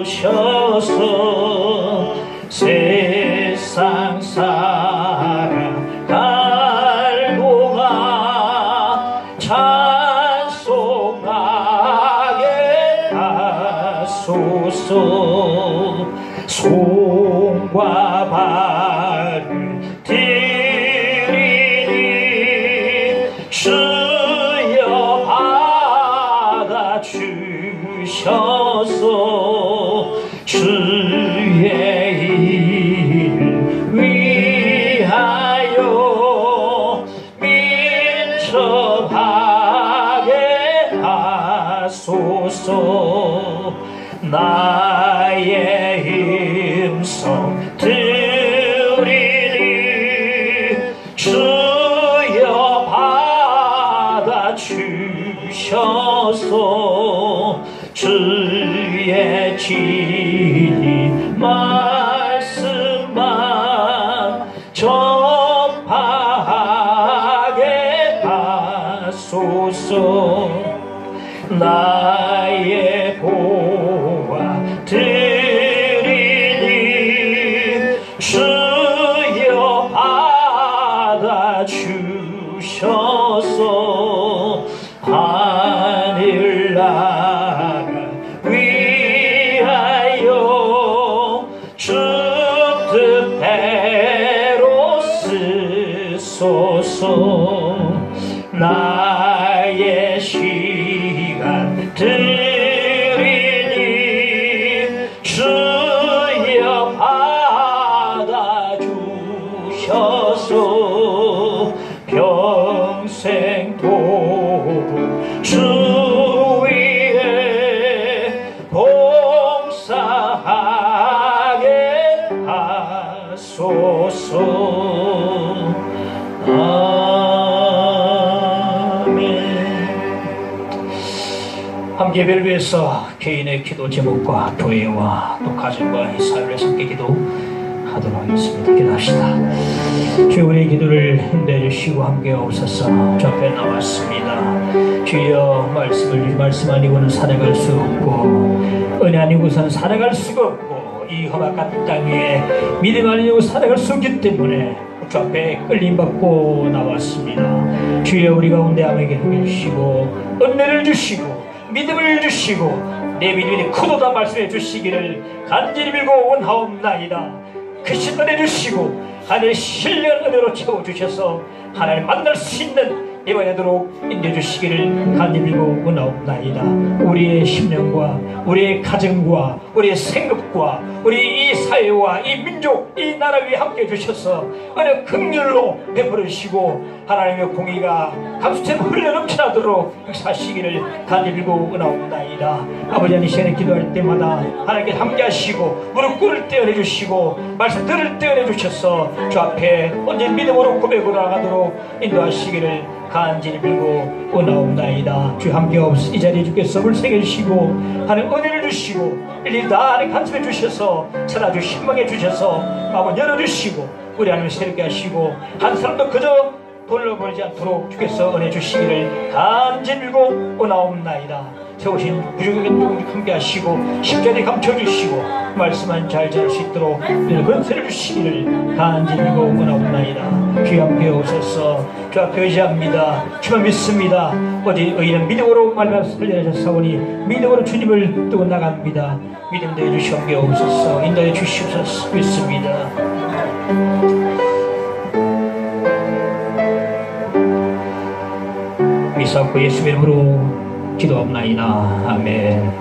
주셔서 세상 살아갈 동안 찬송하게 하소서. 손과 발을 들이니 주여 받아 주셔서 주의 일을 위하여 민첩하게 하소서. 나의 음성 들으니 주여 받아 주셔서 주의 진리 말씀만 전파하게 하소서. 나의 보아 들으니 주여 받아 주셔서 하늘나라 위하여 주 뜻대로 쓰소서. 나의 시간 들으니 주여 받아 주셔서 평생 도록 주 위에 봉사하게 하소서. 함께 예배를 위해서 개인의 기도 제목과 교회와 또 가정과 이 사회를 함께 기도하도록 하겠습니다. 기도합시다. 주여, 우리의 기도를 힘내주시고 함께 오셔서 주 앞에 나왔습니다. 주여, 말씀 아니고는 살아갈 수 없고 은혜 아니고서는 살아갈 수가 없고 이 험악한 땅 위에 믿음 아니고 살아갈 수 없기 때문에 주 앞에 끌림받고 나왔습니다. 주여, 우리 가운데 아무에게 힘을 주시고 은혜를 주시고 믿음을 주시고 내 믿음이 크도다 말씀해 주시기를 간절히 빌고 원하옵나이다. 그 신뢰해 주시고 하늘의 신령한 은혜로 채워주셔서 하나님 만날 수 있는 이번에 되도록 인도해주시기를 간절히 빌고 원하옵나이다. 우리의 심령과 우리의 가정과 우리의 생각과 우리 이 사회와 이 민족 이 나라 위에 함께 해주셔서 어느 긍휼로 베풀어 주시고 하나님의 공의가 감수처럼 흘러넘쳐나도록 역사하시기를 간절히 빌고 원하옵나이다. 아버지, 이 시간에 기도할 때마다 하나님께 함께 하시고 무릎 꿇을 때 은혜주시고 말씀 들을 때 은혜주셔서 주 앞에 언제 믿음으로 고백으로 나가도록 인도하시기를 간절히 빌고 원하옵나이다. 주 함께 없으 이 자리에 주께서 물새겨 주시고 하나님 은혜를 주시고 일일이 다 하나님 간섭해 주셔서 찾아주 신망해 주셔서 마음을 열어주시고 우리 하나님 새롭게 하시고 한 사람도 그저 돈을 보내지 않도록 주께서 은혜 주시기를 간절히 빌고 원하옵나이다. 세우신 부족하게 함께 하시고 십자가에 감춰주시고 말씀만 잘 전할 수 있도록 권세를 주시기를 간절히 빌고 원하옵나이다. 주 함께 오셔서 주 앞에 의지합니다. 주만 믿습니다. 어디 의인은 믿음으로 말미암아 살려내셨사오니 믿음으로 주님을 뜨고 나갑니다. 믿음 내어 주시옵소서. 인도해 주시옵소서. 믿습니다. 미사고 예수 이름으로 기도합나이다. 아멘.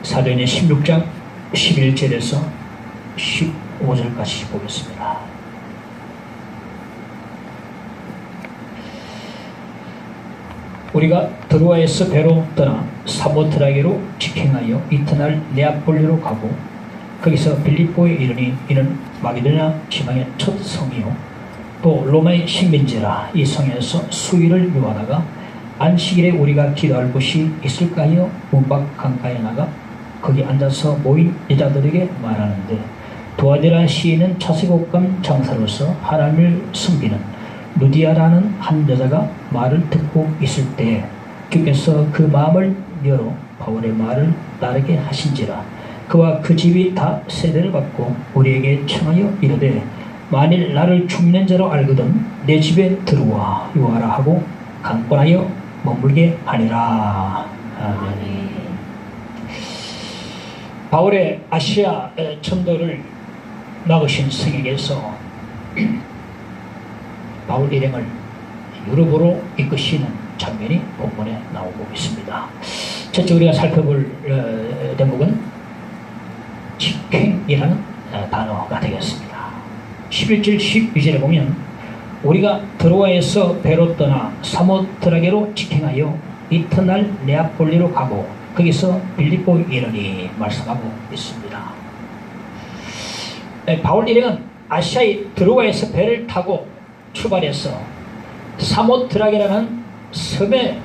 사도행전 16장 11절에서 15절까지 보겠습니다. 우리가 드로아에서 배로 떠나 사모트라게로 직행하여 이튿날 네아폴리로 가고 거기서 빌립보에 이르니 이는 마게도냐 지방의 첫 성이요 또 로마의 식민지라. 이 성에서 수일을 유하다가 안식일에 우리가 기도할 곳이 있을까 하여 문밖 강가에 나가 거기 앉아서 모인 여자들에게 말하는데 도아디라 시인은 차세곡감 장사로서 하나님을 섬기는 루디아라는 한 여자가 말을 듣고 있을 때에 주께서 그 마음을 열어 바울의 말을 따르게 하신지라. 그와 그 집이 다 세대를 받고 우리에게 청하여 이르되 만일 나를 죽는 자로 알거든 내 집에 들어와 요하라 하고 강권하여 머물게 하니라. 아멘. 바울의 아시아 전도를 막으신 성에게서 바울 일행을 유럽으로 이끄시는 장면이 본문에 나오고 있습니다. 첫째 우리가 살펴볼 대목은 직행이라는 단어가 되겠습니다. 11절 12절에 보면 우리가 드로아에서 배로 떠나 사모드라게로 직행하여 이튿날 네아폴리로 가고 거기서 빌립보 이르니 말씀하고 있습니다. 바울 일행은 아시아의 드로아에서 배를 타고 출발해서 사모드라게라는 섬에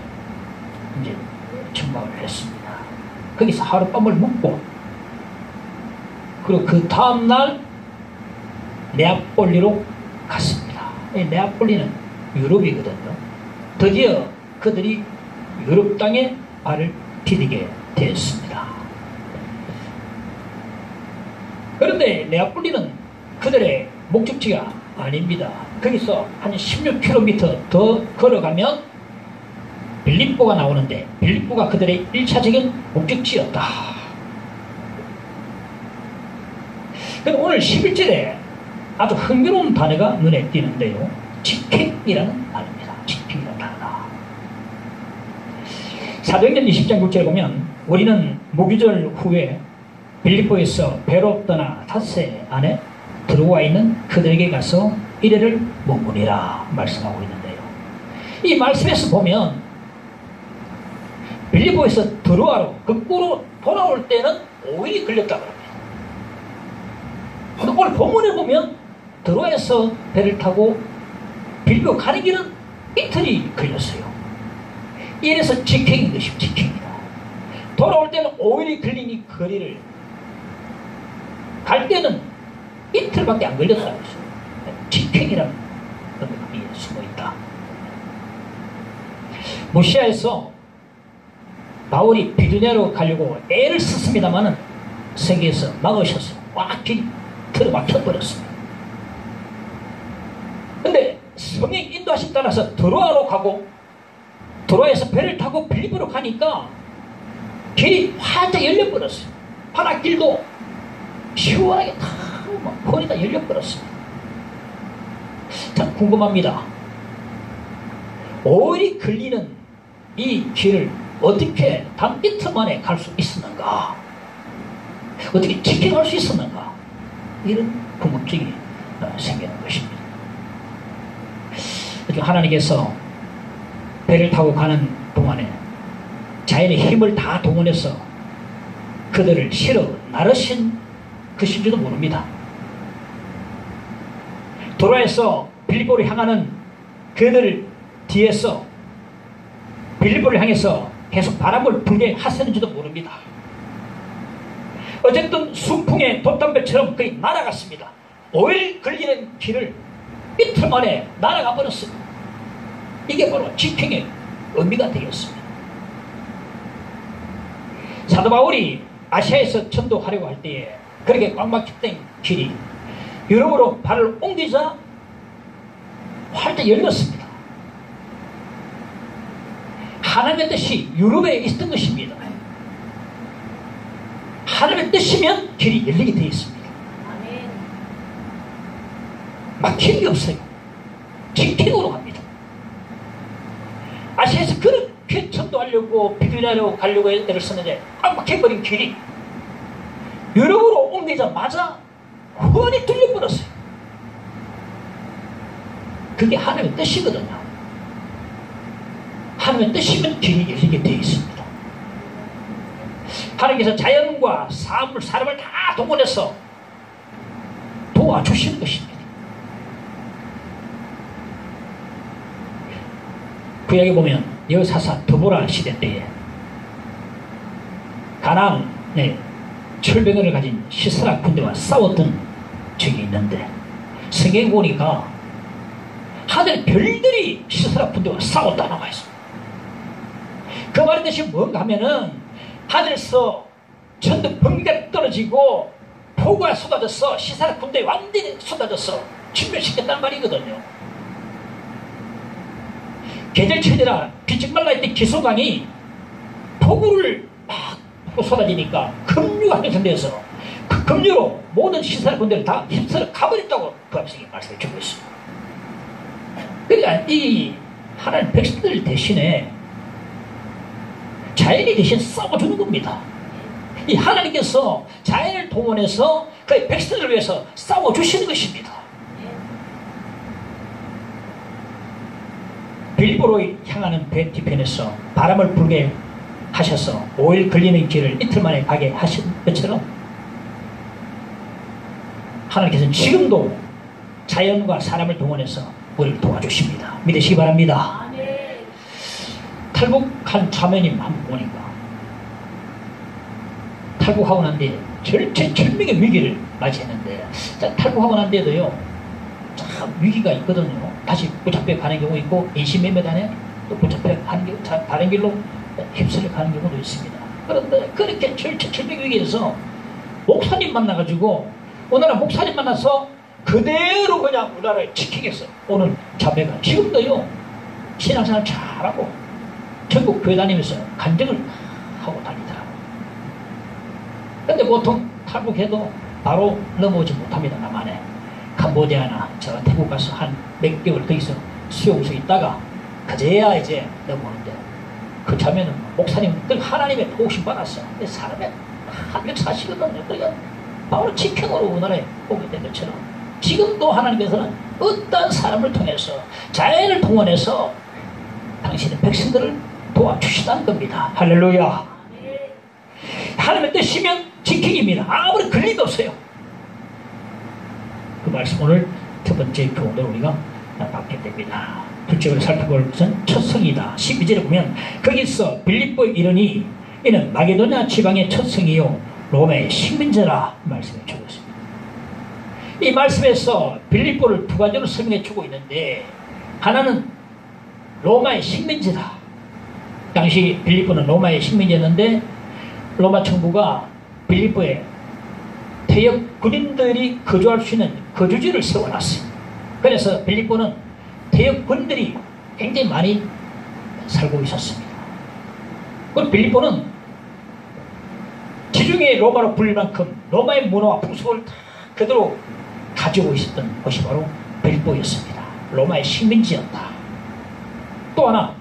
이제 정박을 했습니다. 거기서 하룻밤을 묵고 그리고 그 다음날 네아폴리로 갔습니다. 네아폴리는 유럽이거든요. 드디어 그들이 유럽 땅에 발을 디디게 되었습니다. 그런데 네아폴리는 그들의 목적지가 아닙니다. 거기서 한 16km 더 걸어가면 빌립보가 나오는데 빌립보가 그들의 1차적인 목적지였다. 그런데 오늘 11절에 아주 흥미로운 단어가 눈에 띄는데요. 직행이라는 단어입니다. 직행이라는 단어다. 사도행전 20장 6절에 보면 우리는 무교절 후에 빌립보에서 배로 떠나 닷새 안에 들어와 있는 그들에게 가서 이래를 머무리라 말씀하고 있는데요. 이 말씀에서 보면 빌립보에서 드로아로 거꾸로 돌아올 때는 5일이 걸렸다고 합니다. 그런데 오늘 본문에 보면 드로아에서 배를 타고 빌립보 가는 길은 이틀이 걸렸어요. 이래서 직행인 것입니다. 직행이다. 돌아올 때는 5일이 걸린 이 거리를 갈 때는 이틀밖에 안 걸렸다고 했어요. 직행이라는 의미가 숨어있다. 무시아에서 바울이 비두냐로 가려고 애를 썼습니다마는 세계에서 막으셔서 꽉 길이 틀어막혀버렸습니다. 근데 성령 인도하심 따라서 드로아로 가고 드로아에서 배를 타고 빌립보로 가니까 길이 활짝 열려버렸어요. 바닷길도 시원하게 다 거의 다 열려버렸습니다. 자, 궁금합니다. 5일이 걸리는 이 길을 어떻게 단 이틀 만에 갈 수 있었는가? 어떻게 직행할 수 있었는가? 이런 궁금증이 생기는 것입니다. 하나님께서 배를 타고 가는 동안에 자연의 힘을 다 동원해서 그들을 실어 나르신 것인지도 모릅니다. 도로에서 빌립보를 향하는 그들 뒤에서 빌립보를 향해서 계속 바람을 불게 하셨는지도 모릅니다. 어쨌든 순풍의 돛담배처럼 거의 날아갔습니다. 5일 걸리는 길을 이틀 만에 날아가 버렸습니다. 이게 바로 직행의 의미가 되었습니다. 사도 바울이 아시아에서 전도하려고 할 때에 그렇게 꽉 막혔던 길이 유럽으로 발을 옮기자 활짝 열렸습니다. 하나님의 뜻이 유럽에 있었던 것입니다. 하나님의 뜻이면 길이 열리게 되어 있습니다. 막힐 게 없어요. 직행으로 갑니다. 아시아에서 그렇게 전도하려고 비두냐로 가려고 애를 썼는데 꽉 막혀버린 길이 유럽으로 옮기자마자 훤히 뚫려버렸어요. 그게 하나님의 뜻이거든요. 하나님의 뜻이면 길이 열리게 되어 있습니다. 하나님께서 자연과 사람을 다 동원해서 도와주시는 것입니다. 구약에 보면 여사사 드보라 시대 때에 가나안의 철병을 가진 시스라 군대와 싸웠던 적이 있는데 성경에 보니까 하늘 별들이 시스라 군대와 싸웠다 나와 있습니다. 그 말의 뜻이 뭔가 하면은 하늘에서 천둥 번개가 떨어지고 폭우가 쏟아졌어. 시사라 군대에 완전히 쏟아졌어. 침멸시켰다는 말이거든요. 계절체제라 비쭉 말라있던 기소강이 폭우를 막 쏟아지니까 급류가 형성되어서 그 급류로 모든 시사라 군대를 다 휩쓸어 가버렸다고 부합성이 말씀해 주고 있습니다. 그러니까 이 하나님 백성들 대신에 자연이 대신 싸워주는 겁니다. 이 하나님께서 자연을 동원해서 그 백성들을 위해서 싸워주시는 것입니다. 빌보로 향하는 배 뒤편에서 바람을 불게 하셔서 5일 걸리는 길을 이틀 만에 가게 하신 것처럼 하나님께서는 지금도 자연과 사람을 동원해서 우리를 도와주십니다. 믿으시기 바랍니다. 탈북한 자매님 한번 보니까 탈북하고 난 뒤에 절명의 위기를 맞이했는데 탈북하고 난 뒤에도요 참 위기가 있거든요. 다시 붙잡혀 가는 경우 있고 인신매매 안에 또 붙잡혀 가는 경우 다른 길로 휩쓸려 가는 경우도 있습니다. 그런데 그렇게 절명 위기에서 목사님 만나가지고 오늘은 목사님 만나서 그대로 그냥 우리나라를 지키겠어. 오늘 자매가 지금도요 신앙생활 잘하고 전국 교회 다니면서 간증을 하고 다니더라고요. 근데 보통 탈북해도 바로 넘어오지 못합니다. 남한에 캄보디아나 저 태국 가서 한 몇 개월 거기서 수용소 있다가 그제야 이제 넘어오는데 그 자매는 목사님 늘 하나님의 도우심 받았어. 사람의 하늘 사시거든요. 그러니까 바로 직행으로 우리나라에 오게 된 것처럼 지금도 하나님께서는 어떤 사람을 통해서 자연을 동원해서 당신의 백성들을 도와주시다는 겁니다. 할렐루야. 하나님의 뜻이면 지키기입니다. 아무리 걸림도 없어요. 그 말씀 오늘 첫 번째 교훈을 우리가 받게 됩니다. 둘째로 살펴볼 것은 첫 성이다. 12절에 보면 거기서 빌립보에 이르니 이는 마게도냐 지방의 첫 성이요 로마의 식민지라 말씀해 주고 있습니다. 이 말씀에서 빌립보를 두 가지로 설명해 주고 있는데 하나는 로마의 식민지다. 당시 빌립보는 로마의 식민지였는데 로마 정부가 빌립보에 퇴역 군인들이 거주할 수 있는 거주지를 세워놨어요. 그래서 빌립보는 퇴역 군인들이 굉장히 많이 살고 있었습니다. 그리고 빌립보는 지중해 로마로 불릴 만큼 로마의 문화와 풍속을 다 그대로 가지고 있었던 곳이 바로 빌립보였습니다. 로마의 식민지였다. 또 하나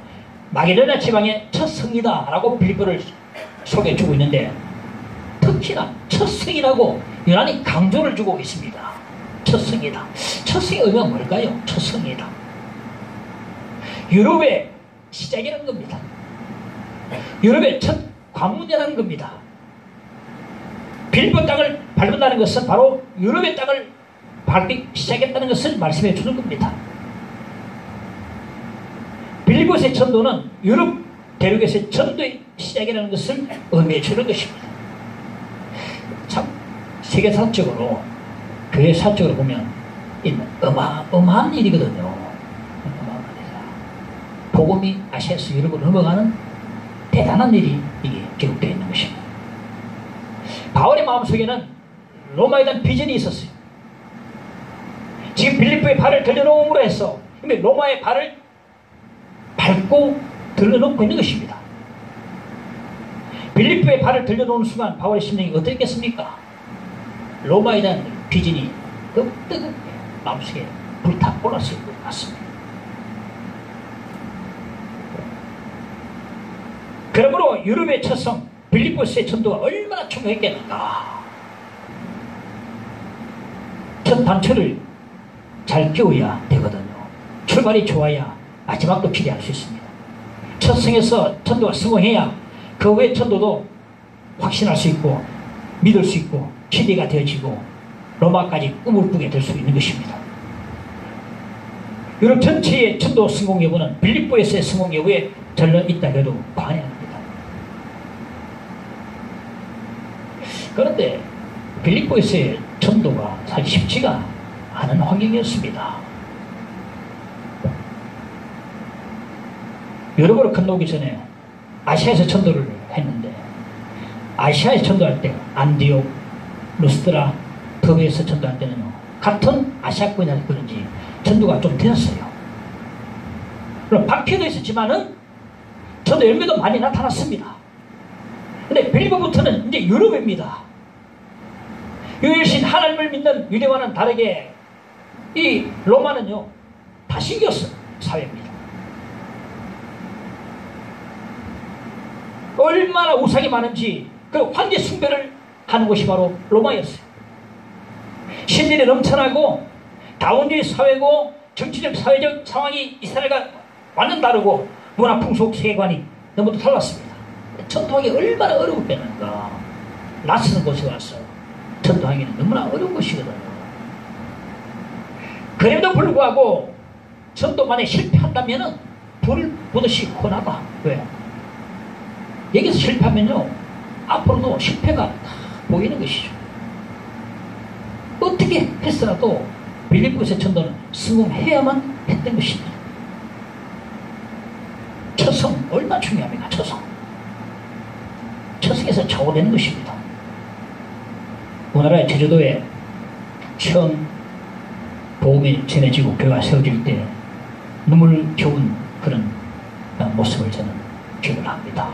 마게도냐 지방의 첫 성이다 라고 빌립보를 소개해주고 있는데 특히나 첫 성이라고 유난히 강조를 주고 있습니다. 첫 성이다. 첫 성의 의미가 뭘까요? 첫 성이다. 유럽의 시작이라는 겁니다. 유럽의 첫 관문이라는 겁니다. 빌립보 땅을 밟는다는 것은 바로 유럽의 땅을 밟기 시작했다는 것을 말씀해 주는 겁니다. 빌립보의 전도는 유럽 대륙에서의 전도의 시작이라는 것을 의미해 주는 것입니다. 참 세계사적으로 교회사적으로 보면 어마어마한 일이거든요. 복음이 아시아에서 유럽으로 넘어가는 대단한 일이 이게 기록되어 있는 것입니다. 바울의 마음속에는 로마에 대한 비전이 있었어요. 지금 빌립보의 발을 들여놓음으로 해서 로마의 발을 밟고 들여놓고 있는 것입니다. 빌립보의 발을 들여놓은 순간 바울의 심령이 어떻겠습니까? 로마에 대한 비전이 뜨겁게 마음속에 불타 올랐을 것 같습니다. 그러므로 유럽의 첫성 빌립보스의 전도가 얼마나 중요했겠는가. 첫 단추를 잘 끼워야 되거든요. 출발이 좋아야 마지막도 기대할 수 있습니다. 첫 성에서 전도가 성공해야 그 후의 전도도 확신할 수 있고 믿을 수 있고 기대가 되어지고 로마까지 꿈을 꾸게 될 수 있는 것입니다. 유럽 전체의 전도 성공 여부는 빌립보에서의 성공 여부에 절로 있다 해도 과언이 아닙니다. 그런데 빌립보에서의 전도가 사실 쉽지가 않은 환경이었습니다. 유럽으로 건너오기 전에 아시아에서 전도를 했는데 아시아에 전도할 때 안디옥, 루스드라, 더베에서 전도할 때는요, 같은 아시아권이라서 그런지 전도가 좀 되었어요. 그럼 박해도 있었지만은 전도 열매도 많이 나타났습니다. 근데 빌립보부터는 이제 유럽입니다. 유일신 하나님을 믿는 유대와는 다르게 이 로마는요, 다신교 사회입니다. 얼마나 우상이 많은지 그 황제 숭배를 하는 곳이 바로 로마였어요. 신들이 넘쳐나고 다원주의 사회고 정치적 사회적 상황이 이스라엘과 완전 다르고 문화 풍속 세계관이 너무도 달랐습니다. 전도하기 얼마나 어려운 배는가. 낯선 곳에 와서 전도하기는 너무나 어려운 것이거든요. 그럼에도 불구하고 전도만에 실패한다면은 불을 보듯이 혼나다. 왜? 여기서 실패하면요, 앞으로도 실패가 다 보이는 것이죠. 어떻게 했으라도 빌립보에서 전도는 성공해야만 했던 것입니다. 처성 얼마나 중요합니까? 처성에서 좌우되는 것입니다. 우리나라의 제주도에 처음 복음이 전해지고 교회가 세워질 때 눈물겨운 그런 모습을 저는 기억을 합니다.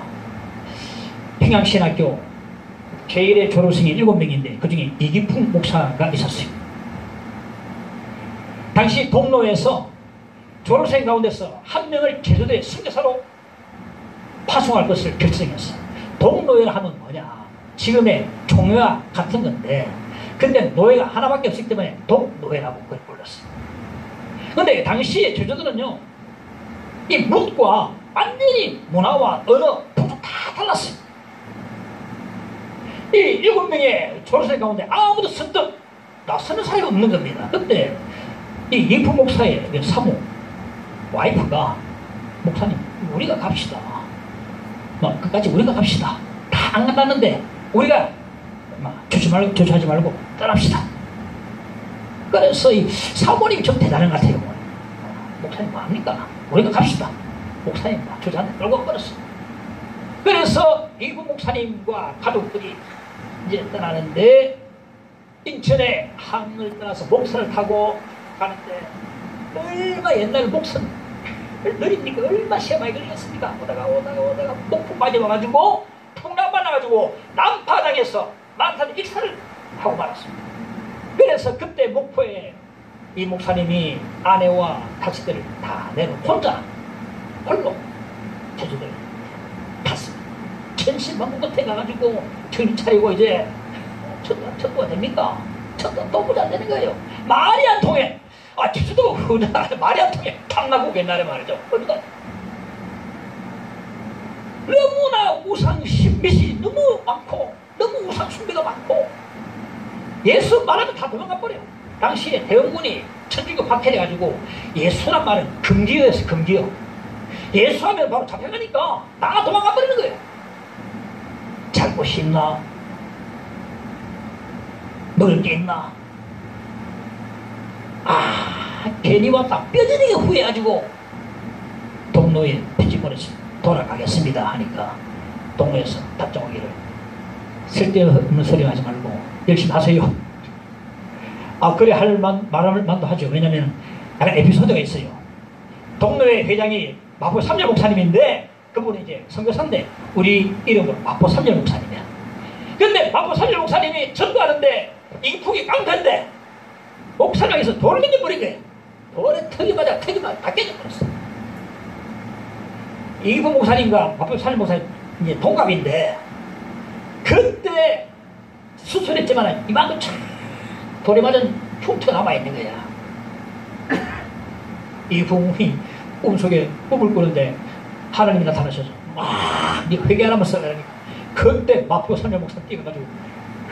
평양신학교 제1의 졸업생이 7명인데 그 중에 이기풍 목사가 있었어요. 당시 동로에서 졸업생 가운데서 한 명을 제주도의 선교사로 파송할 것을 결정했어요. 동노회를 하면 뭐냐, 지금의 총회와 같은 건데, 근데 노회가 하나밖에 없기 때문에 동노회라고 그걸 불렀어요. 근데 당시에 제주도는요, 이 문과 완전히 문화와 언어, 풍속 다 달랐어요. 이 7명의 졸업생 가운데 아무도 선뜻 나서는 사람이 없는 겁니다. 그때 이 이프 목사의 사모 와이프가, 목사님 우리가 갑시다, 끝까지 우리가 갑시다, 다 안 간다는데 우리가 주저하지 말고 떠납시다. 그래서 이 사모님이 좀 대단한 것 같아요. 목사님 뭐합니까? 우리가 갑시다. 목사님 주저한테 끌고 버렸어. 그래서 이프 목사님과 가족들이 이제 떠나는데, 인천에 항을 떠나서 목선을 타고 가는데 얼마 옛날 목선 느립니까? 얼마 시험하게 걸렸습니까? 오다가 목포 빠져와가지고 풍랑 만나가지고 난파당해서 만탄 익사를 하고 말았습니다. 그래서 그때 목포에 이 목사님이 아내와 자식들을 다 내놓고 혼자 홀로 제주도를 갔습니다. 천신만고 끝에 가가지고 정신 차리고 이제 전도가 됩니까? 전도 너무 잘 되는 거예요. 말이 안 통해. 제주도 말이 안 통해. 탕나국 옛날에 말이죠. 그러니까 너무나 우상 신비시 너무 많고, 너무 우상 숭배가 많고, 예수 말하면 다 도망가 버려요. 당시에 대원군이 천주교 박해해가지고 예수란 말은 금기어였어요. 금기어. 예수하면 바로 잡혀가니까 다 도망가 버리는 거예요. 잘못이 있나? 먹을 게 있나? 괜히 왔다 뼈저리게 후회해가지고 동로에 편지 보내서 돌아가겠습니다 하니까 동로에서 답장 오기를, 쓸데없는 소리 하지 말고 열심히 하세요. 그래 할 말도 하죠. 왜냐면 약간 에피소드가 있어요. 동로회 회장이 마포 삼절 목사님인데, 그분이 이제 선교사인데 우리 이름으로 마포 삼절 목사님이야. 근데 마포 삼절 목사님이 전도하는데 인국이 깡패인데 목사장에서 돌을 던져버린 거예요. 돌에 턱이 맞아 다 깨져버렸어. 이기부 목사님과 마포 삼절 목사님 이제 동갑인데, 그때 수술했지만 이만큼 참 돌에 맞은 흉터가 남아있는 거야. 이 부모님이 꿈속에 꿈을 꾸는데 하나님이 나타나셔서 막 회개하라면서 그러니까, 그때 마포 삼절 목사 뛰어가지고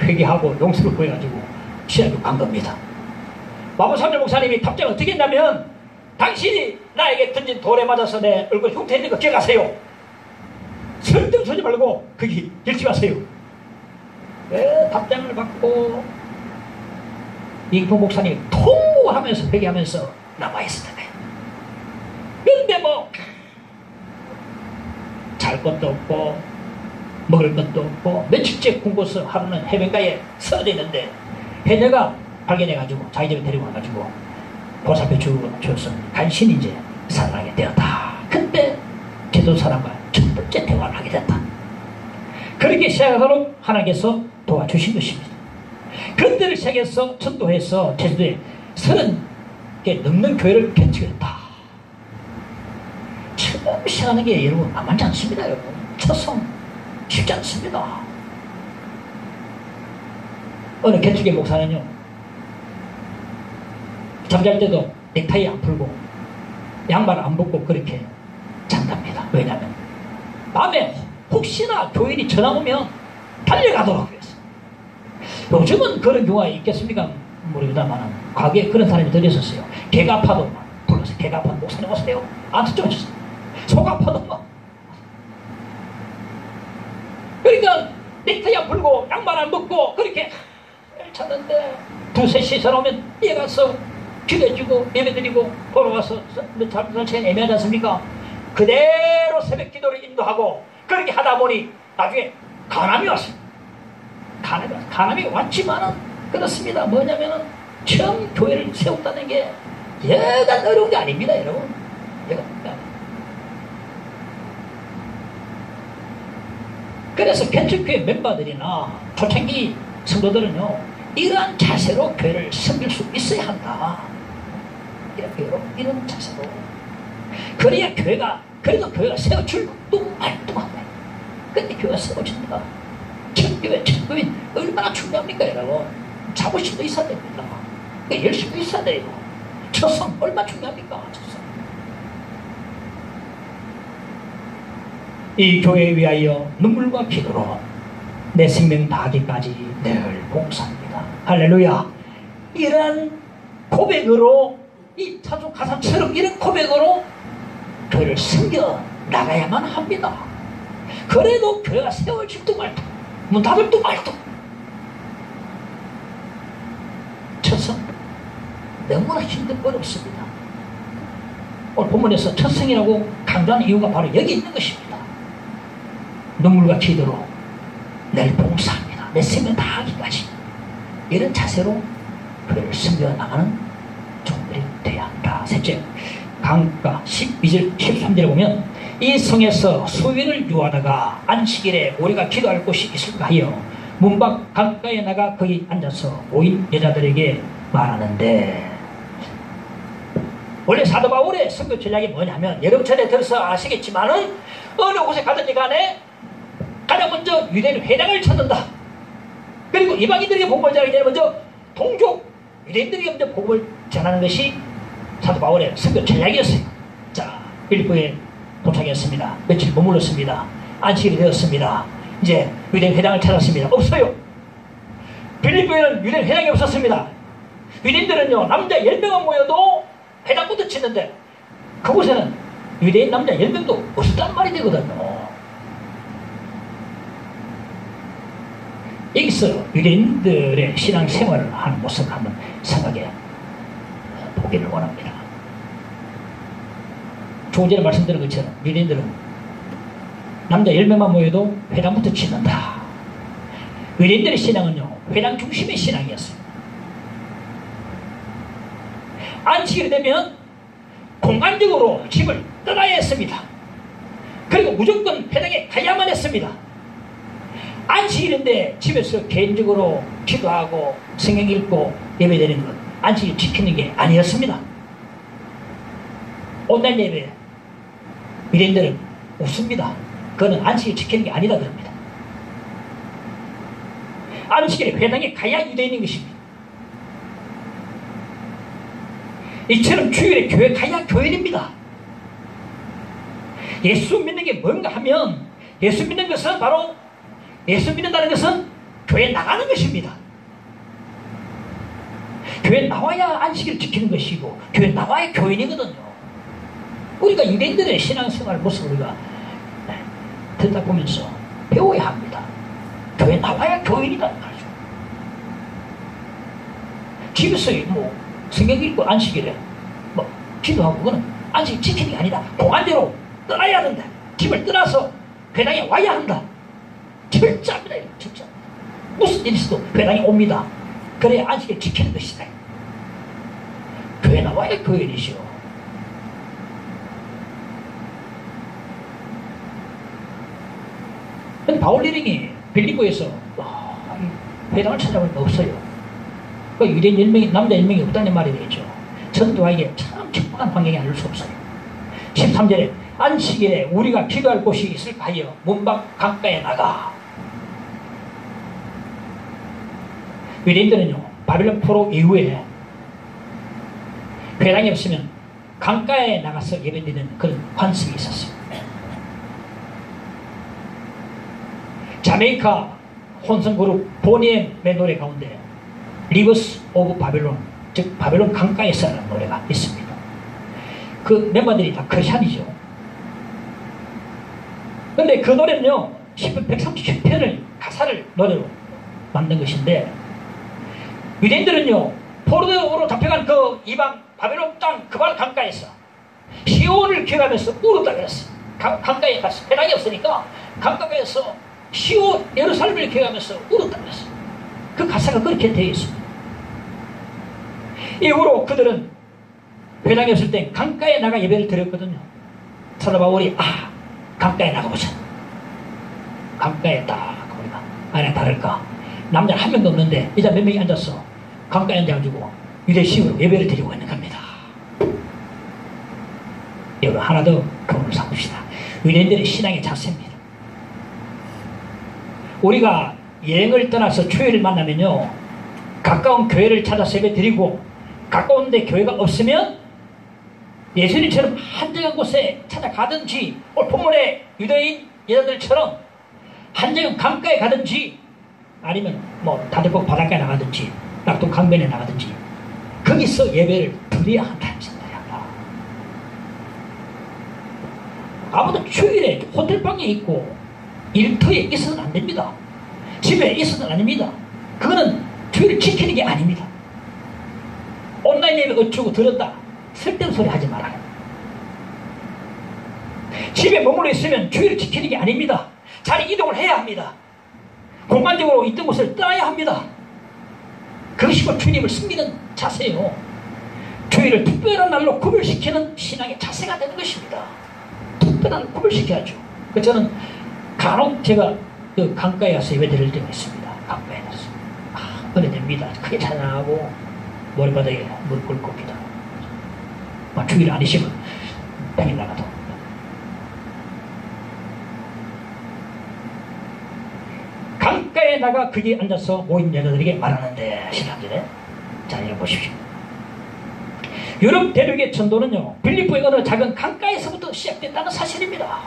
회개하고 용서를 구해가지고 신학교 간 겁니다. 마포 삼절 목사님이 답장을 어떻게 했냐면, 당신이 나에게 던진 돌에 맞아서 내 얼굴 흉터 있는 거 기억하세요. 설득 서지 말고 거기 열심하세요. 답장을 받고 이기부 목사님이 통곡하면서 회개하면서 남아있었던 거예요. 근데 잘 것도 없고 먹을 것도 없고 며칠째 굶고서 하루는 해변가에 쓰러져 있는데 해녀가 발견해가지고 자기 집에 데리고 와가지고 보살펴 주어서 간신히 이제 살아나게 되었다. 그때 제도 사람과 첫 번째 대화를 하게 됐다. 그렇게 시작하도록 하나님께서 도와주신 것입니다. 그때를 시작해서 전도해서 제주도에 30개 넘는 교회를 개척했다. 처음 시작하는 게 여러분 만만치 않습니다. 여러분 첫성 쉽지 않습니다. 어느 개척의 목사는요, 잠잘 때도 넥타이 안 풀고 양말 안 벗고 그렇게 잔답니다. 왜냐하면 밤에 혹시나 교인이 전화 오면 달려가도록 해서. 요즘은 그런 경우가 있겠습니까? 모르겠다만 과거에 그런 사람이 더 있었어요. 개가 아파도 막 불러서 개가 아파도 목사님 오세요. 안 듣죠? 속 아파도 막. 그러니까 넥타이 안 풀고 양말 안 벗고 그렇게 찾는데 2, 3시 전화 오면 뛰어가서 기도해주고 예배드리고 돌아와서 잠깐 애매하지 않습니까? 그대로 새벽 기도를 인도하고 그렇게 하다 보니 나중에 간암이 왔어요. 간암이 왔지만은 그렇습니다. 뭐냐면은 처음 교회를 세웠다는 게 여간 어려운 게 아닙니다, 여러분. 그래서 개척교회 멤버들이나 초창기 성도들은요, 이러한 자세로 교회를 섬길 수 있어야 한다. 이런 자세로. 그래야 그래도 교회가 세워질 것도 말도 안 돼. 근데 교회가 세워진다. 첫교회 얼마나 중요합니까, 여러분? 자부심도 있어야 됩니다. 열심도 있어야 돼요. 첫성 얼마나 중요합니까, 첫성. 이 교회에 위하여 눈물과 기도로 내 생명 다하기까지 늘 봉사합니다. 할렐루야. 이런 고백으로, 이 타종 가사처럼 이런 고백으로 교회를 섬겨 나가야만 합니다. 그래도 교회가 세워질도 말도 문 닫을도 말도. 첫성 너무나 어렵습니다. 오늘 본문에서 첫성이라고 강조하는 이유가 바로 여기 있는 것입니다. 눈물과 기도로 늘 봉사합니다. 내 생명 다하기까지. 이런 자세로 교회를 섬겨 나가는 종들이 되어야 한다. 셋째, 강가 12절 13절에 보면 이 성에서 수일을 유하다가 안식일에 우리가 기도할 곳이 있을까 하여 문밖 강가에 나가 거기 앉아서 오인 여자들에게 말하는데, 원래 사도 바울의 선교 전략이 뭐냐면, 여러분 전에 들어서 아시겠지만은 어느 곳에 가든지 간에 가장 먼저 유대인 회당을 찾는다. 그리고 이방인들에게 복음을 전하기 전에 먼저 동족 유대인들에게 먼저 복음을 전하는 것이 사도 바울의 선교 전략이었어요. 자, 빌립보에 도착했습니다. 며칠 머물렀습니다. 안식일이 되었습니다. 이제 유대인 회당을 찾았습니다. 없어요. 빌립보에는 유대인 회당이 없었습니다. 유대인들은요, 남자 10명만 모여도 회당부터 치는데 그곳에는 유대인 남자 10명도 없었단 말이 되거든요. 여기서 유대인들의 신앙생활을 하는 모습을 한번 생각해 보기를 원합니다. 조금 전에 말씀드린 것처럼 유대인들은 남자 10명만 모여도 회당부터 치는다. 유대인들의 신앙은요, 회당 중심의 신앙이었어요. 안식일이 되면 공간적으로 집을 떠나야 했습니다. 그리고 무조건 회당에 가야만 했습니다. 안식일인데 집에서 개인적으로 기도하고 성경 읽고 예배드리는 것, 안식일 지키는 게 아니었습니다. 온라인 예배 유대인들은 웃습니다. 그거는 안식일 지키는 게 아니다 그럽니다. 안식일에 회당에 가야 유대인인 것입니다. 이처럼 주일에 교회 가야 교인입니다. 예수 믿는 게 뭔가 하면, 예수 믿는 것은 바로, 예수 믿는다는 것은 교회에 나가는 것입니다. 교회에 나와야 안식일을 지키는 것이고 교회에 나와야 교인이거든요. 우리가 유대인들의 신앙생활 모습을 우리가 듣다 보면서 배워야 합니다. 교회에 나와야 교인이라는 말이죠. 집에서 뭐 성경 읽고 안식일에 뭐 기도하고 그거는 안식 지키는 게 아니다. 공안대로 떠나야 한다. 집을 떠나서 회당에 와야 한다. 철저합니다. 철저. 무슨 일이 있어도 회당에 옵니다. 그래야 안식을 지키는 것이다. 교회 나와야 교회이시오. 근데 바울 일행이 빌립보에서 회당을 찾아보니까 없어요. 그 유대인 1명이, 남자 1명이 없다는 말이 되겠죠. 전도하기에 참 적합한 환경이 아닐 수 없어요. 13절에 안식일에 우리가 기도할 곳이 있을까 하여 문밖 강가에 나가. 유대인들은요, 바빌론 포로 이후에 회당이 없으면 강가에 나가서 예배드리는 그런 관습이 있었어요. 자메이카 혼성그룹 보니엠의 노래 가운데 리버스 오브 바빌론, 즉 바빌론 강가에서라는 노래가 있습니다. 그 멤버들이 다 크리스찬이죠. 근데 그 노래는요 10분 137편을 가사를 노래로 만든 것인데, 유대인들은요 포로로 잡혀간 그 이방 바벨론 땅 그발 강가에서 시온을 기억하면서 울었다 그랬어. 강가에 가서 회당이 없으니까 강가에서 시온 예루살렘을 기억하면서 울었다 그랬어. 그 가사가 그렇게 되어 있습니다. 이후로 그들은 회당이 없을 때 강가에 나가 예배를 드렸거든요. 사도 바울이 강가에 나가보자. 강가에 딱 보니까 아니나 다를까 남자 한 명도 없는데 여자 몇 명이 앉았어. 강가에 앉아가지고 유대식으로 예배를 드리고 있는 겁니다. 여러분 하나 더 교훈을 삼읍시다. 유대인들의 신앙의 자세입니다. 우리가 여행을 떠나서 주일을 만나면요 가까운 교회를 찾아서 예배 드리고, 가까운 데 교회가 없으면 예수님처럼 한적한 곳에 찾아가든지, 오늘 본문의 유대인 여자들처럼 한적한 강가에 가든지, 아니면 뭐 다들복 바닷가에 나가든지 낙동 강변에 나가든지 거기서 예배를 드려야 한다는 생각이야. 아무도 주일에 호텔방에 있고 일터에 있어서는 안 됩니다. 집에 있어서는 아닙니다. 그거는 주일을 지키는 게 아닙니다. 온라인 예배 어쩌고 들었다 쓸데없는 소리 하지 말아요. 집에 머물러 있으면 주일을 지키는 게 아닙니다. 자리 이동을 해야 합니다. 공간적으로 있던 곳을 떠나야 합니다. 그것이 곧 주님을 섬기는 자세예요. 주일을 특별한 날로 구별시키는 신앙의 자세가 되는 것입니다. 특별한 구별시켜야죠. 저는 간혹 제가 그 강가에 가서 예배 드릴 때가 있습니다. 강가에 가서 은혜됩니다. 크게 찬양하고 머리바닥에 무릎 꿇고 기도. 주일 아니시면 평일 나가도. 강가에 나가 거기에 앉아서 모인 여자들에게 말하는데, 신학들에 자 이거 보십시오. 유럽 대륙의 전도는요 빌립보의 어느 작은 강가에서부터 시작됐다는 사실입니다.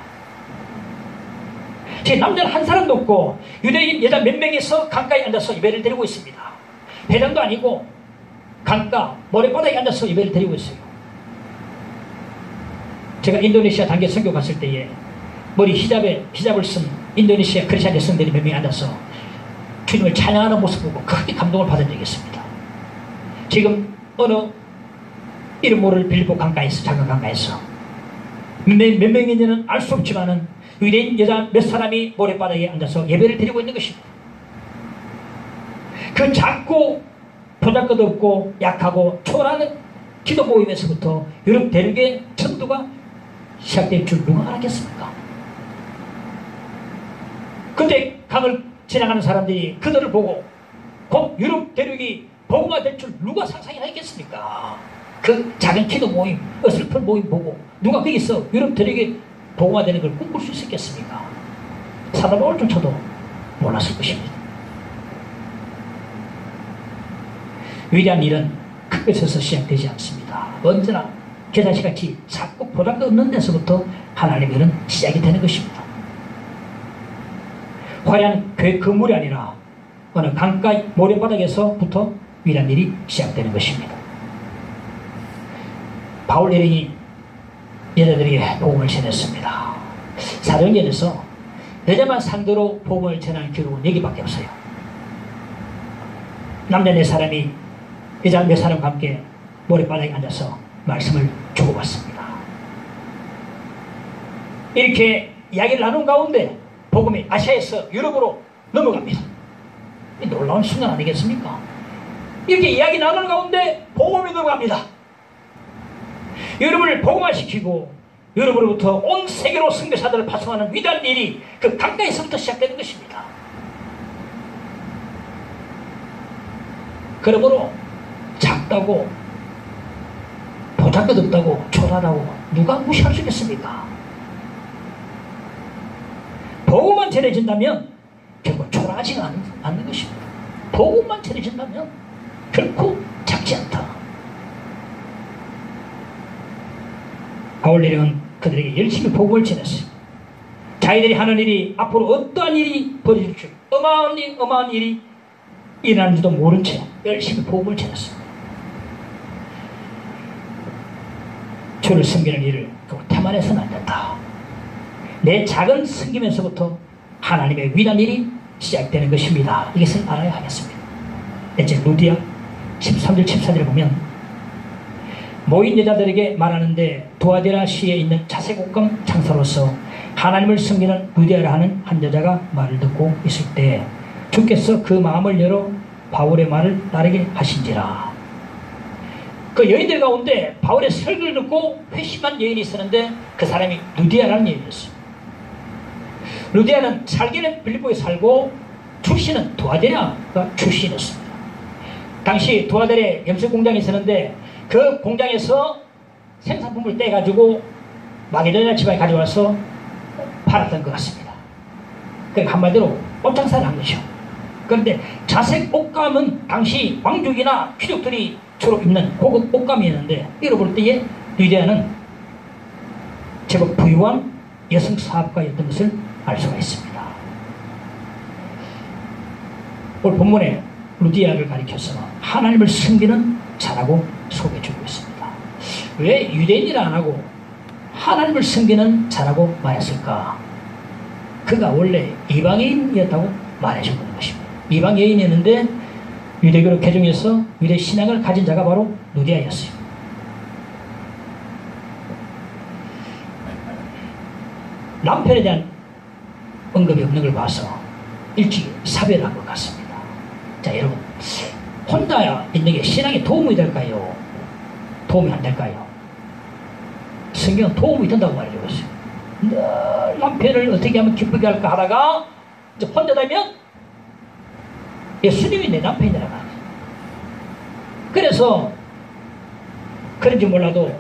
제 남자는 한 사람도 없고 유대인 여자 몇 명이서 강가에 앉아서 예배를 드리고 있습니다. 회당도 아니고 강가 모래바닥에 앉아서 예배를 드리고 있어요. 제가 인도네시아 단계 선교 갔을 때에 머리 히잡을 쓴 인도네시아 크리스찬 여성들이 몇 명이 앉아서 주님을 찬양하는 모습 보고 크게 감동을 받은 적이 있습니다. 지금 어느 이름 모를 빌립보 강가에서, 작은 강가에서 몇 명인지는 알 수 없지만은 유대인 여자 몇 사람이 모래바닥에 앉아서 예배를 드리고 있는 것입니다. 그 작고 보잘것 없고 약하고 초라한 기도 모임에서부터 유럽 대륙의 전도가 시작될 줄 누가 알았겠습니까? 그때 강을 지나가는 사람들이 그들을 보고 곧 유럽 대륙이 복음화 될 줄 누가 상상이나 했겠습니까? 그 작은 기도 모임, 어설픈 모임 보고 누가 거기서 유럽 대륙이 복음화되는 걸 꿈꿀 수 있었겠습니까? 사도 바울조차도 몰랐을 것입니다. 위대한 일은 큰 것에서 시작되지 않습니다. 언제나 계단시같이 작고 보잘것 없는 데서부터 하나님의 일은 시작이 되는 것입니다. 화려한 교회 건물이 아니라 어느 강가 모래바닥에서부터 위대한 일이 시작되는 것입니다. 바울 일행이 여자들에게 복음을 전했습니다. 사도행전에서 여자만 상대로 복음을 전하는 기록은 여기밖에 없어요. 남자 4사람이 여자 4사람과 함께 모래바닥에 앉아서 말씀을 주고받습니다. 이렇게 이야기를 나눈 가운데 복음이 아시아에서 유럽으로 넘어갑니다. 놀라운 순간 아니겠습니까? 이렇게 이야기 나누는 가운데 복음이 넘어갑니다. 여러분을 복음화시키고 여러분으로부터 온 세계로 선교사들을 파송하는 위대한 일이 그 강가에서부터 시작되는 것입니다. 그러므로 작다고 보잘것없다고 초라하다고 누가 무시할 수 있겠습니까? 복음만 전해진다면 결국 초라하지가 않는 것입니다. 복음만 전해진다면 결코 작지 않다. 바울네력은 그들에게 열심히 복음을 전했어요. 자기들이 하는 일이 앞으로 어떠한 일이 벌어질지 어마어마한 일이 일어나는지도 모른 채 열심히 복음을 전했습니다. 주를 섬기는 일을 태만해서는 안 된다. 내 작은 섬김에서부터 하나님의 위대한 일이 시작되는 것입니다. 이것을 알아야 하겠습니다. 넷째, 루디아 13절 14절에 보면 모인 여자들에게 말하는데 두아디라 시에 있는 자색옥감 장사로서 하나님을 섬기는 루디아라 하는 한 여자가 말을 듣고 있을 때 주께서 그 마음을 열어 바울의 말을 따르게 하신지라. 그 여인들 가운데 바울의 설교를 듣고 회심한 여인이 있었는데 그 사람이 루디아라는 여인이었어요. 루디아는 살기는 빌립보에 살고 출신은 두아디라가 출신이었습니다. 당시 두아디라에 염소 공장이 있었는데 그 공장에서 생산품을 떼가지고 마게도냐 지방에 가져와서 팔았던 것 같습니다. 그러니까 한마디로 옷장사를 한 거죠. 그런데 자색 옷감은 당시 왕족이나 귀족들이 주로 입는 고급 옷감이었는데 이걸 볼 때에 루디아는 제법 부유한 여성 사업가였던 것을 알 수가 있습니다. 오늘 본문에 루디아를 가리켜서 하나님을 섬기는 자라고 소개해주고 있습니다. 왜 유대인이라 안 하고 하나님을 섬기는 자라고 말했을까? 그가 원래 이방인이었다고 말해주는 것입니다. 이방 여인이었는데 유대교로 개종해서 유대 신앙을 가진 자가 바로 루디아였어요. 남편에 대한 언급이 없는 걸 봐서 일찍 사별한 것 같습니다. 자, 여러분, 혼자 있는 게 신앙에 도움이 될까요? 도움이 안 될까요? 성경은 도움이 된다고 말해주고 있어요. 늘 남편을 어떻게 하면 기쁘게 할까 하다가 이제 혼자 되면 예수님이 내 남편이라고 하는 거예요. 그래서 그런지 몰라도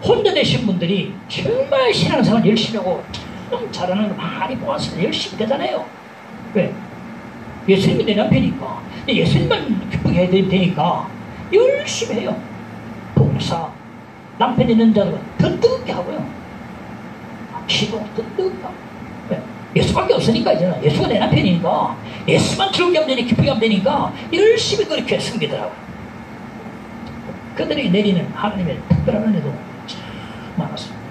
혼자 되신 분들이 정말 신앙생활 열심히 하고 참 잘하는 거 많이 보았습니다. 열심히 되잖아요. 왜? 예수님이 내 남편이니까 예수님만 기쁘게 해야 되니까 열심히 해요. 봉사, 남편 있는 자들은 더 뜨겁게 하고요. 기도 더 뜨겁게 하고. 왜? 예수밖에 없으니까 이제는 예수가 내 남편이니까 예수만 즐겁게 하면 되니 기쁘게 하면 되니까 열심히 그렇게 섬기더라고요. 그들이 내리는 하나님의 특별한 은혜도 참 많았습니다.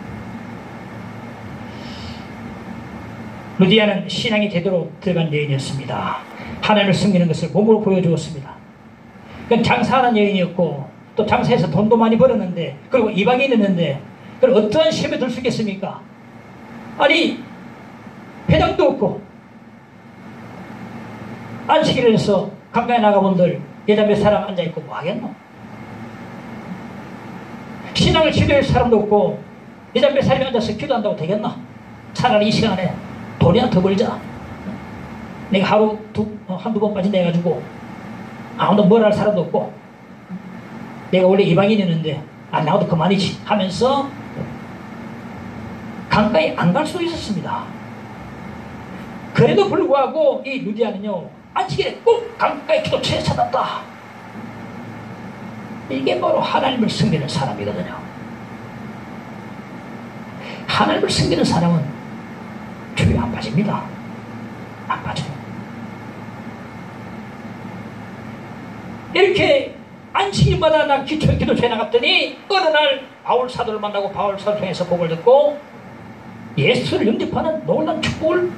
루디아는 신앙이 제대로 들어간 여인이었습니다. 하나님을 섬기는 것을 몸으로 보여주었습니다. 그건 장사하는 여인이었고 또 장사해서 돈도 많이 벌었는데 그리고 이방인이었는데 그럼 어떠한 시험에 들 수 있겠습니까? 아니 회장도 없고 안식일을 해서 강가에 나가본들 여자 몇 사람 앉아있고 뭐 하겠노? 신앙을 지도할 사람도 없고 여자 몇 사람이 앉아서 기도한다고 되겠나? 차라리 이 시간에 돈이나 더 벌자. 내가 하루 한두 번 빠진다 해가지고 아무도 뭘 할 사람도 없고 내가 원래 이방인이었는데 안 나와도 그만이지 하면서 강가에 안 갈 수도 있었습니다. 그래도 불구하고 이 루디아는요 안식일에 꼭 강가에 기도처에 찾았다. 이게 바로 하나님을 섬기는 사람이거든요. 하나님을 섬기는 사람은 주에 안 빠집니다. 안 빠져요. 이렇게 안식일마다 난 기도처에 나갔더니 어느 날 바울 사도를 만나고 바울 사도를 통해서 복을 듣고 예수를 영접하는 놀라운 축복을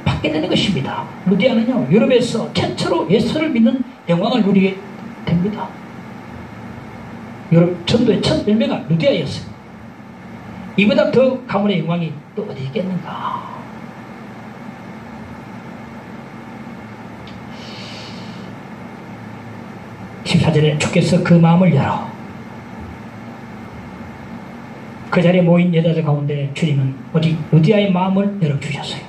받게 되는 것입니다. 루디아는요 유럽에서 최초로 예수를 믿는 영광을 누리게 됩니다. 유럽 전도의 첫 열매가 루디아였어요. 이보다 더 가문의 영광이 또 어디 있겠는가. 14절에 주께서 그 마음을 열어 그 자리에 모인 여자들 가운데 주님은 오직 루디아의 마음을 열어주셨어요.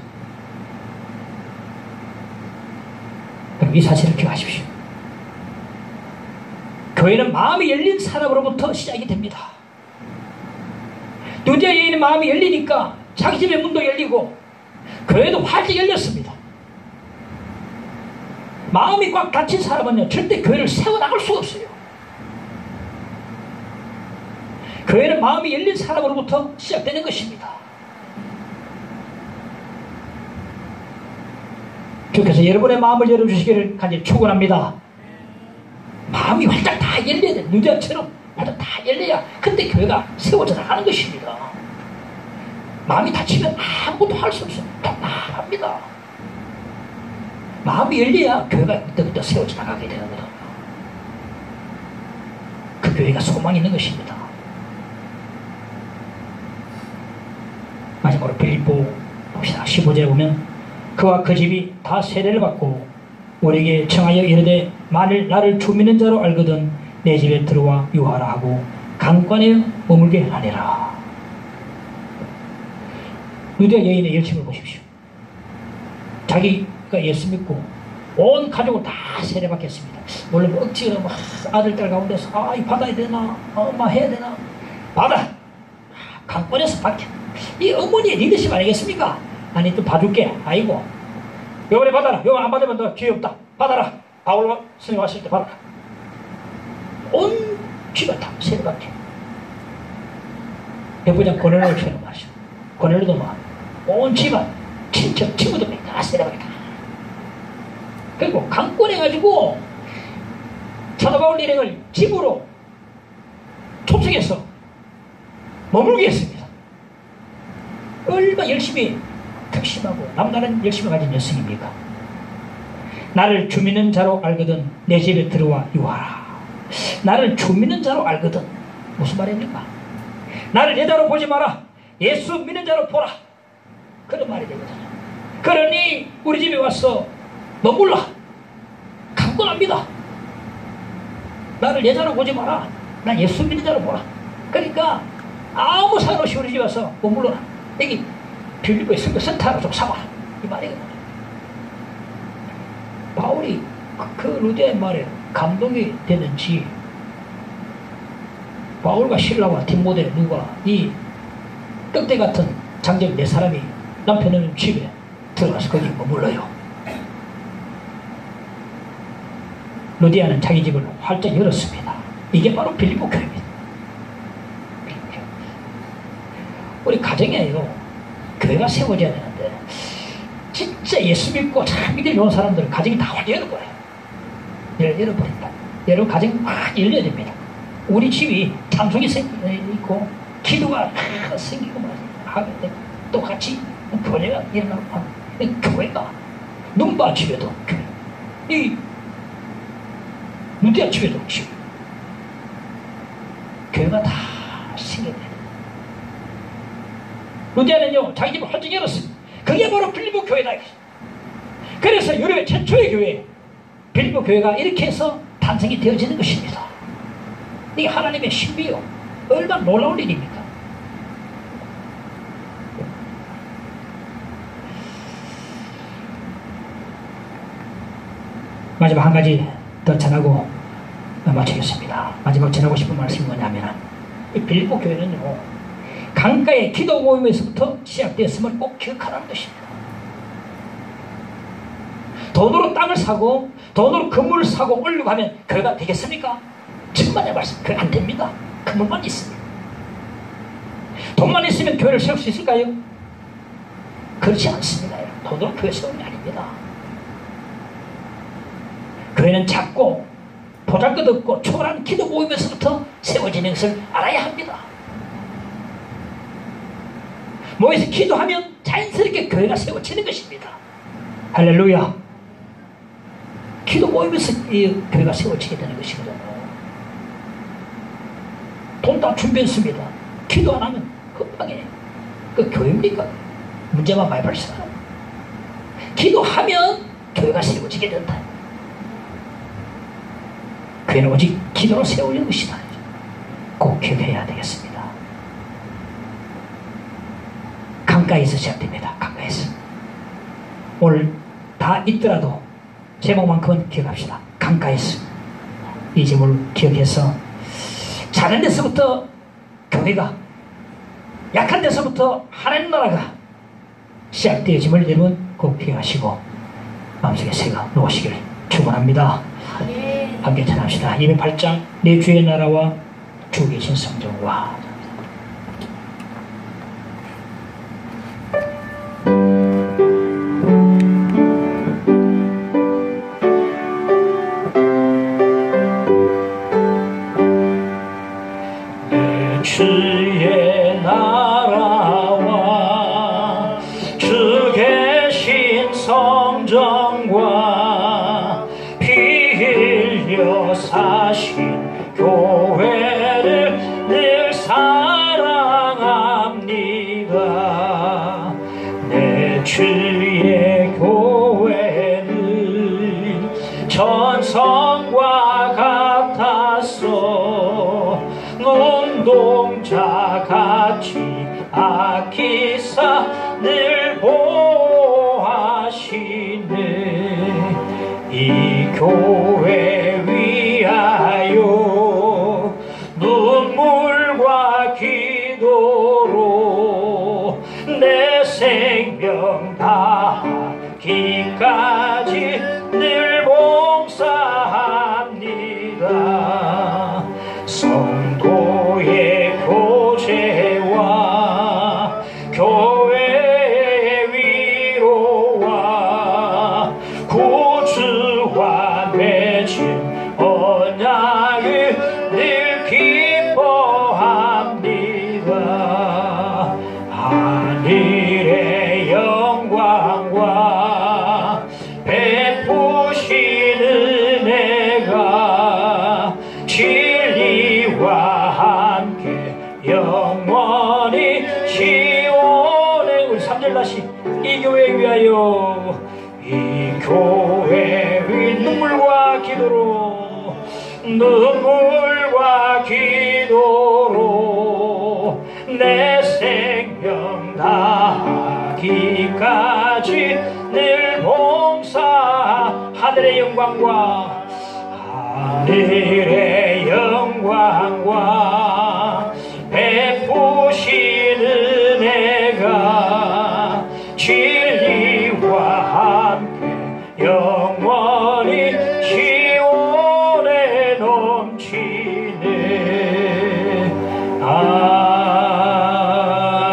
그럼 이 사실을 기억하십시오. 교회는 마음이 열린 사람으로부터 시작이 됩니다. 루디아 여인의 마음이 열리니까 자기 집의 문도 열리고 교회도 활짝 열렸습니다. 마음이 꽉 닫힌 사람은요 절대 교회를 세워나갈 수가 없어요. 교회는 마음이 열린 사람으로부터 시작되는 것입니다. 주께서 여러분의 마음을 열어주시기를 간절히 축원합니다. 마음이 활짝 다 열려야 돼. 루디아처럼 활짝 다 열려야 그때 교회가 세워져 나가는 것입니다. 마음이 닫히면 아무것도 할 수 없어요. 답답합니다. 마음이 열려야 교회가 그때부터 세워져 나가게 되거든요. 그 교회가 소망이 있는 것입니다. 마지막으로 빌립보 봅시다. 15절에 보면 그와 그 집이 다 세례를 받고 우리에게 청하여 이르되 만일 나를 주 믿는 자로 알거든 내 집에 들어와 유하라 하고 강권에 머물게 하리라. 루디아 여인의 열심을 보십시오. 자기가 예수 믿고 온 가족을 다 세례받겠습니다. 물론 억지로 막 아들 딸 가운데서 이 받아야 되나 엄마 해야 되나 받아 강권에서 받게. 이 어머니의 리더십 아니겠습니까? 아니 좀 봐줄게. 아이고 요번에 받아라. 요번 안 받으면 너 기회 없다. 받아라. 바울 스님 왔을 때 받아라. 온 집안 다 세례받게. 백부장 고넬료처럼 말이죠. 고넬료도 막 온 집안 친척 친구들 다 세례받게. 그리고 강권해가지고 사도 바울 일행을 집으로 초청해서 머물게 했습니다. 얼마나 열심히 특심하고 남다른 열심을 가진 여성입니까? 나를 주 믿는 자로 알거든 내 집에 들어와 유하라. 나를 주 믿는 자로 알거든 무슨 말입니까? 나를 여자로 보지 마라. 예수 믿는 자로 보라. 그런 말이 되거든요. 그러니 우리 집에 와서 머물라. 강권합니다. 나를 여자로 보지 마라. 난 예수 믿는 자로 보라. 그러니까 아무 상관없이 우리 집에 와서 머물러라. 여기 빌립보에 센터로 좀 삼아라. 이 말이거든요. 바울이 그 루디아의 말에 감동이 되는지 바울과 실라와 디모데 누가 이 떡대 같은 장정 네 사람이 남편은 집에 들어가서 거기 머물러요. 루디아는 자기 집을 활짝 열었습니다. 이게 바로 빌립보 교회입니다. 우리 가정에요 교회가 세워져야 되는데 진짜 예수 믿고 참 믿음이 좋은 사람들은 가정이 다 활짝 열어 거예요. 열어버린다. 여러분 가정 막 열려야 됩니다. 우리 집이 찬송이 있고 기도가 생기고 하면 또 같이 교회가 일어나고 하면 교회가 눈바 집에도 교회 이 루디아 집에도 집에 교회가 다 생겨야 돼요. 루디아는요 자기 집을 활짝 열었습니다. 그게 바로 빌립보 교회다. 그래서 유럽의 최초의 교회 빌립보 교회가 이렇게 해서 탄생이 되어지는 것입니다. 이게 하나님의 신비요. 얼마나 놀라운 일입니까? 마지막 한 가지 더 전하고 마치겠습니다. 마지막 전하고 싶은 말씀이 뭐냐면 이 빌립보 교회는요 강가의 기도 모임에서부터 시작되었음을 꼭 기억하라는 것입니다. 돈으로 땅을 사고 돈으로 건물을 사고 올리고 하면 교회가 되겠습니까? 천만의 말씀 그게 안 됩니다. 건물만 있으면. 돈만 있으면 교회를 세울 수 있을까요? 그렇지 않습니다. 돈으로 교회 세우는 게 아닙니다. 교회는 작고 보잘것없고 초라한 기도 모임에서부터 세워지는 것을 알아야 합니다. 모여서 기도하면 자연스럽게 교회가 세워지는 것입니다. 할렐루야. 기도 모임에서 이 교회가 세워지게 되는 것이거든요. 돈 다 준비했습니다. 기도 안 하면 금방에 그 교회입니까? 문제만 많이 발생하고 기도하면 교회가 세워지게 된다. 교회는 오직 기도로 세우는 것이다. 꼭 기억해야 되겠습니다. 강가에서 시작됩니다. 강가에서. 오늘 다 있더라도 제목만큼은 기억합시다. 강가에서. 이 제목을 기억해서 작은 데서부터 교회가, 약한 데서부터 하나님 나라가 시작되어짐을 여러분 꼭 기억하시고 마음속에 새가 놓으시길 축원합니다. 함께 찬양합시다. 208장 내 주의 나라와 주 계신 성전과. 내 주의 나라와 주 계신 성전과 피 흘려 사신 교회를 늘 사랑합니다. 내 주의 교회는 전성과 같아서 눈동자같이 아끼사 늘 보호하시네. 이 교회 위하여 눈물과 기도로 내 생명 다하기까지 늘 봉사합니다. 성도의 교제와 교회의 위로와 구주와 맺은 언약을 늘 기뻐합니다. 하늘의 영광과 베푸신 은혜가 진리와 함께 영원히 시온에. 우리 3절 다시. 이 교회 위하여, 이 교회 위 눈물과 기도로, 눈물과 기도로 내 생명 다하기까지 늘 봉사. 하늘의 영광과 하늘의 영광과 베푸신 은혜가 진리와 함께 영원히 시온에 넘치네.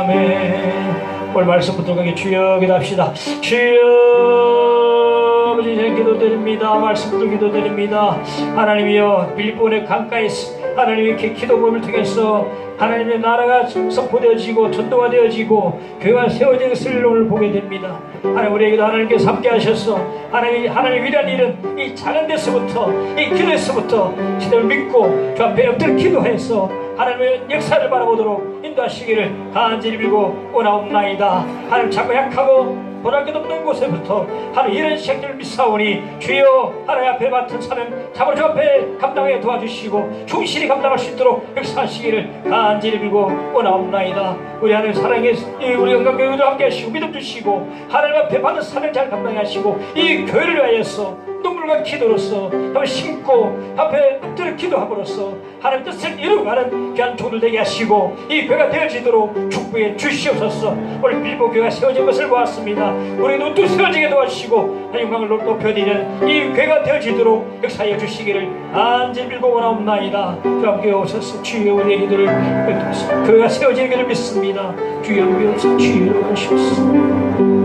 아멘. 오늘 말씀부터 가게 주여 기도합시다. 주여 아버지 기도드립니다. 말씀부터 기도드립니다. 하나님이여, 빌립보의 강가에서 하나님 이렇게 기도법을 통해서 하나님의 나라가 선포되어지고 전도가 되어지고 교회가 세워지는 것을 오늘 보게 됩니다. 하나님, 우리에게도 하나님께서 함께 하셔서 하나님 위대한 일은 이 작은 데서부터, 이 기도에서부터 시대를 믿고 주 앞에 엎드려 기도해서 하나님의 역사를 바라보도록 인도하시기를 간절히 빌고 원하옵나이다. 하나님, 자꾸 약하고 보잘것 없는 곳에부터 하나님 이런 시행들을 믿사오니 주여 하나님 앞에 맡은 사명 자꾸 주 앞에 감당하게 도와주시고 충실히 감당할 수 있도록 역사하시기를 간절히 빌고 원하옵나이다. 우리 하나님 사랑해 우리 영광교회도 함께 하시고 믿음 주시고 하나님 앞에 받은 사명 잘 감당하시고 이 교회를 위하여서 눈물과 기도로서 한번 심고 앞에 엎드려 기도함으로써 하나님 뜻을 이루어가는 귀한 종들 되게 하시고 이 교회가 되어지도록 축복해 주시옵소서. 오늘 빌립보 교회가 세워진 것을 보았습니다. 우리 눈도 세워지게 도와주시고 영광을 높여드리는 이 교회가 되어지도록 역사해 주시기를 간절히 빌고 원하옵나이다. 주 함께 오셔서 주여 우리의 기도를 교회가 세워지기를 믿습니다. 주여 주여 하시옵소서.